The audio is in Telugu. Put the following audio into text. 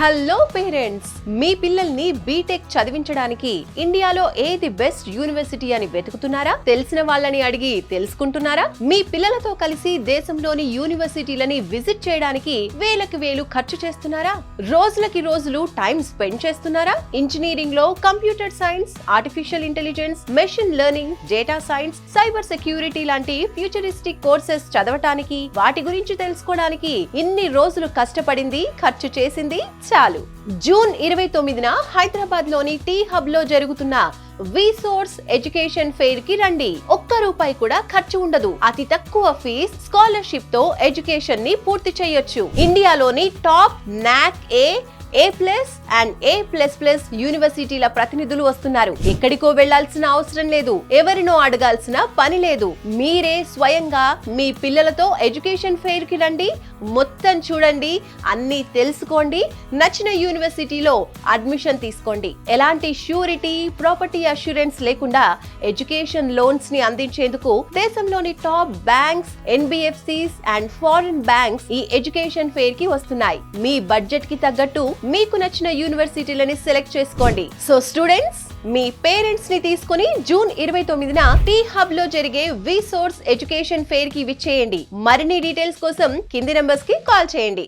హలో పేరెంట్స్, మీ పిల్లల్ని బీటెక్ చదివించడానికి ఇండియాలో ఏది బెస్ట్ యూనివర్సిటీ అని వెతుకుతున్నారా? తెలిసిన వాళ్ళని అడిగి తెలుసుకుంటున్నారా? మీ పిల్లలతో కలిసి దేశంలోని యూనివర్సిటీలని విజిట్ చేయడానికి వేలకి వేలు ఖర్చు చేస్తున్నారా? రోజులకి రోజులు టైం స్పెండ్ చేస్తున్నారా? ఇంజనీరింగ్ లో computer science, artificial intelligence, machine learning, data science, cyber security లాంటి ఫ్యూచరిస్టిక్ కోర్సెస్ చదవటానికి, వాటి గురించి తెలుసుకోవడానికి ఇన్ని రోజులు కష్టపడింది, ఖర్చు చేసింది చాలు. జూన్ 29న హైదరాబాద్ లోని టీ హబ్ లో జరుగుతున్న విసోర్స్ ఎడ్యుకేషన్ ఫెయిర్ కి రండి. ఒక్క రూపాయి కూడా ఖర్చు ఉండదు. అతి తక్కువ ఫీజ్, స్కాలర్షిప్ తో ఎడ్యుకేషన్ ని పూర్తి చేయొచ్చు. ఇండియాలోని టాప్ నాక్ A+ అండ్ A++ యూనివర్సిటీల ప్రతినిధులు వస్తున్నారు. ఎక్కడికో వెళ్లాల్సిన అవసరం లేదు, ఎవరినో అడగాల్సిన పని లేదు. మీరే స్వయంగా మీ పిల్లలతో ఎడ్యుకేషన్ ఫెయిర్ కి రండి, మొత్తం చూడండి, అన్ని తెలుసుకోండి, నచ్చిన యూనివర్సిటీలో అడ్మిషన్ తీసుకోండి. ఎలాంటి ష్యూరిటీ, ప్రాపర్టీ అష్యూరెన్స్ లేకుండా ఎడ్యుకేషన్ లోన్స్ ని అందించేందుకు దేశంలోని top banks, NBFCs and foreign banks ఈ ఎడ్యుకేషన్ ఫెయిర్ కి వస్తున్నాయి. మీ బడ్జెట్ కి తగ్గట్టు మీకు నచ్చిన యూనివర్సిటీలని సెలెక్ట్ చేసుకోండి. సో స్టూడెంట్స్, మీ పేరెంట్స్ ని తీసుకుని జూన్ 29న టీ హబ్ లో జరిగే విసోర్స్ ఎడ్యుకేషన్ ఫెయిర్ కి విచ్చేయండి. మరిన్ని డీటెయిల్స్ కోసం కింది నంబర్స్ కి కాల్ చేయండి.